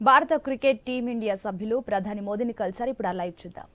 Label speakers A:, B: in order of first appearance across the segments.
A: భారత cricket team India సభ్యులు ప్రధాని మోదీని కలిశారు. ఇప్పుడు ఆ లైవ్ చూద్దాం.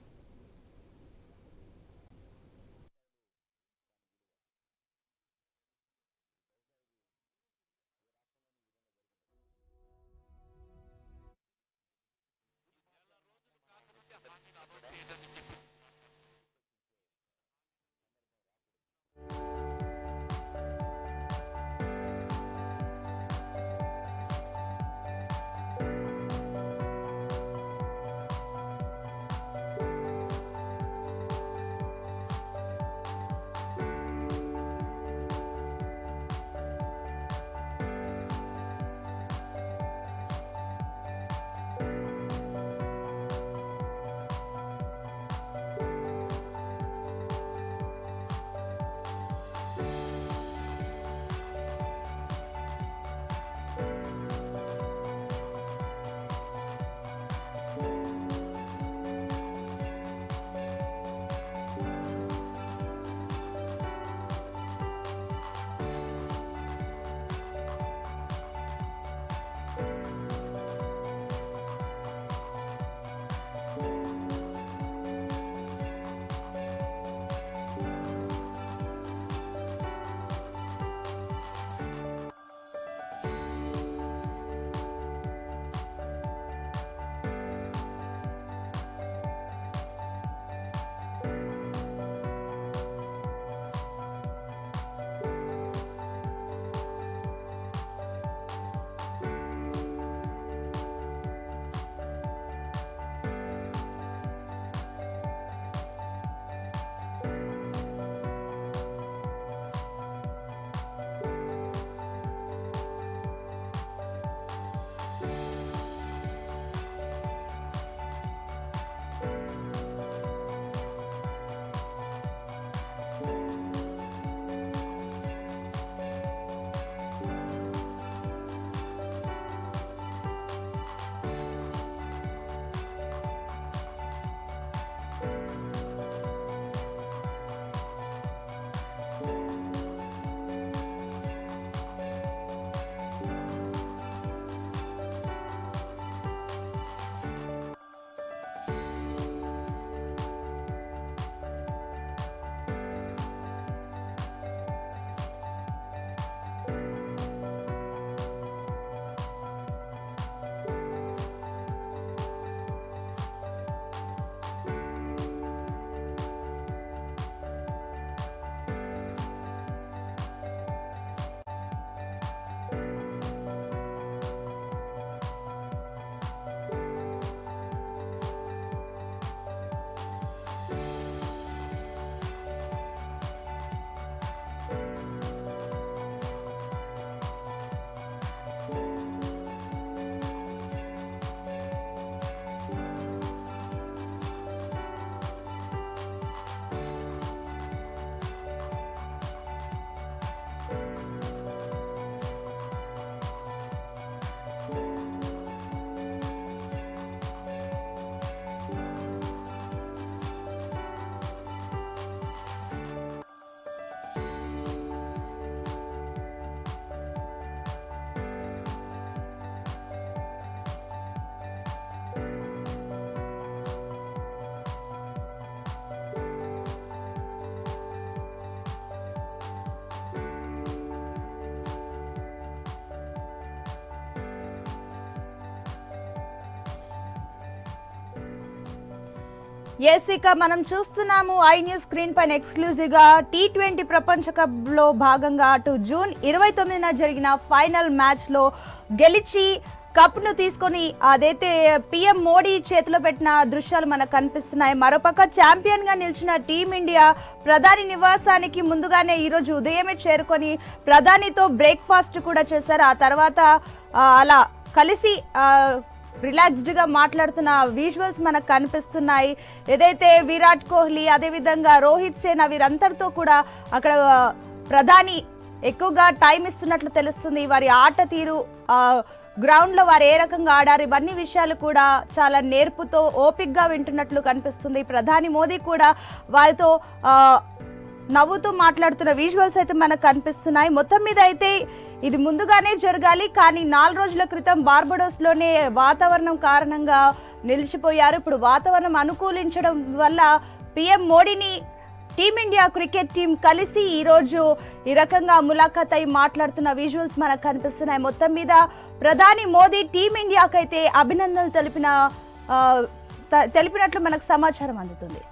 A: ఇక మనం చూస్తున్నాము ఐ న్యూస్ స్క్రీన్ పైన ఎక్స్క్లూజివ్ గా T20 ప్రపంచ కప్ లో భాగంగా అటు జూన్ 29న జరిగిన ఫైనల్ మ్యాచ్ లో గెలిచి కప్ ను తీసుకొని అదైతే PM మోడీ చేతిలో పెట్టిన దృశ్యాలు మనకు కనిపిస్తున్నాయి. మరోపక్క ఛాంపియన్ గా నిలిచిన టీమిండియా ప్రధాని నివాసానికి ముందుగానే ఈ రోజు ఉదయమే చేరుకొని ప్రధానితో బ్రేక్ఫాస్ట్ కూడా చేశారు. ఆ తర్వాత అలా కలిసి రిలాక్స్డ్ గా మాట్లాడుతున్న విజువల్స్ మనకు కనిపిస్తున్నాయి. ఏదైతే విరాట్ కోహ్లీ అదేవిధంగా రోహిత్ సేన వీరందరితో కూడా అక్కడ ప్రధాని ఎక్కువగా టైం ఇస్తున్నట్లు తెలుస్తుంది. వారి ఆట తీరు, గ్రౌండ్ లో వారు ఏ రకంగా ఆడారు, ఇవన్నీ విషయాలు కూడా చాలా నేర్పుతో ఓపిక్గా వింటున్నట్లు కనిపిస్తుంది. ప్రధాని మోదీ కూడా వారితో నవ్వుతూ మాట్లాడుతున్న విజువల్స్ అయితే మనకు కనిపిస్తున్నాయి. మొత్తం మీద అయితే ఇది ముందుగానే జరగాలి, కానీ 4 రోజుల క్రితం బార్బడోస్ లోనే వాతావరణం కారణంగా నిలిచిపోయారు. ఇప్పుడు వాతావరణం అనుకూలించడం వల్ల పీఎం మోడీని టీమిండియా క్రికెట్ టీం కలిసి ఈ రోజు ఈ రకంగా ములాఖాత్ అయి మాట్లాడుతున్న విజువల్స్ మనకు కనిపిస్తున్నాయి. మొత్తం మీద ప్రధాని మోదీ టీమిండియాకైతే అభినందనలు తెలిపినట్లు మనకు సమాచారం అందుతుంది.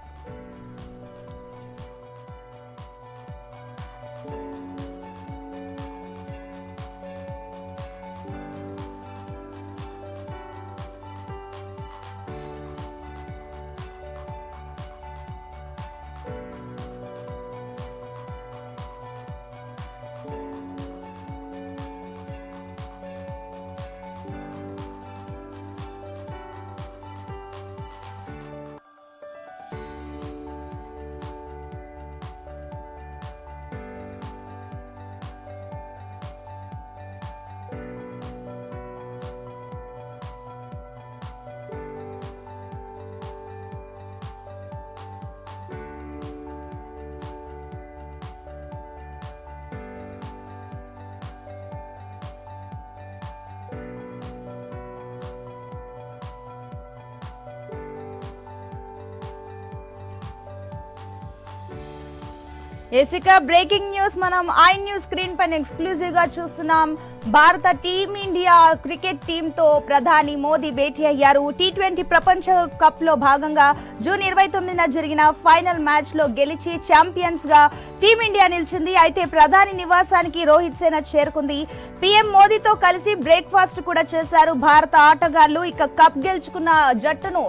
A: ఏసిక బ్రేకింగ్ న్యూస్ మనం ఐ న్యూస్ స్క్రీన్ పైన ఎక్స్క్లూజివ్ గా చూస్తున్నాం. భారత టీమిండియా క్రికెట్ టీమ్ తో ప్రధాని మోదీ భేటీ అయ్యారు. టీ20 ప్రపంచ కప్ లో భాగంగా జూన్ 29న జరిగిన ఫైనల్ మ్యాచ్ లో గెలిచి ఛాంపియన్స్ గా టీమిండియా నిలిచింది. అయితే ప్రధాని నివాసానికి రోహిత్ సేన చేరుకుంది. పీఎం మోదీతో కలిసి బ్రేక్ఫాస్ట్ కూడా చేశారు భారత ఆటగాళ్లు. ఇక కప్ గెలుచుకున్న జట్టును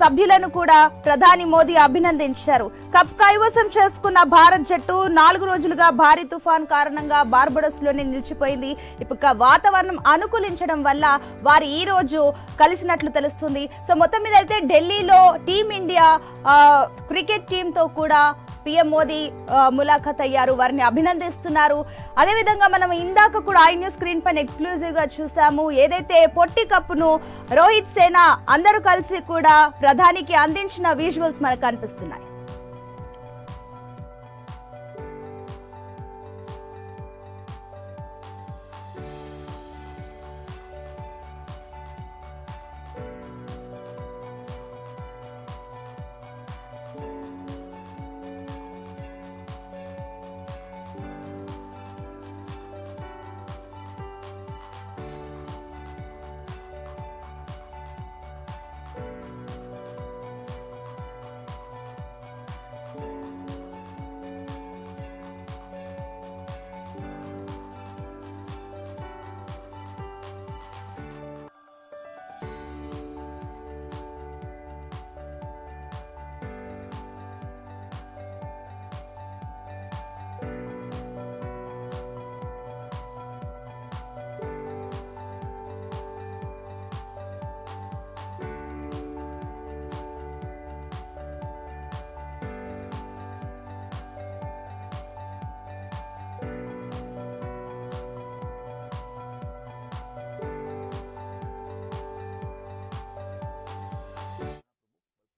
A: సభ్యులను కూడా ప్రధాని మోదీ అభినందించారు. కప్ కైవసం చేసుకున్న భారత్ జట్టు 4 రోజులుగా భారీ తుఫాన్ కారణంగా బార్బడోస్ లోనే నిలిచిపోయింది. ఇప్పుడు వాతావరణం అనుకూలించడం వల్ల వారు ఈ రోజు కలిసినట్లు తెలుస్తుంది. సో మొత్తం మీద అయితే ఢిల్లీలో టీమిండియా క్రికెట్ టీమ్ తో కూడా పీఎం మోదీ ములాఖాత్ అయ్యారు, వారిని అభినందిస్తున్నారు. అదేవిధంగా మనం ఇందాక కూడా ఐ న్యూస్ స్క్రీన్ పైన ఎక్స్క్లూజివ్ గా చూసాము. ఏదైతే పొట్టి కప్పును రోహిత్ సేన అందరూ కలిసి కూడా ప్రధానికి అందించిన విజువల్స్ మనకు కనిపిస్తున్నాయి.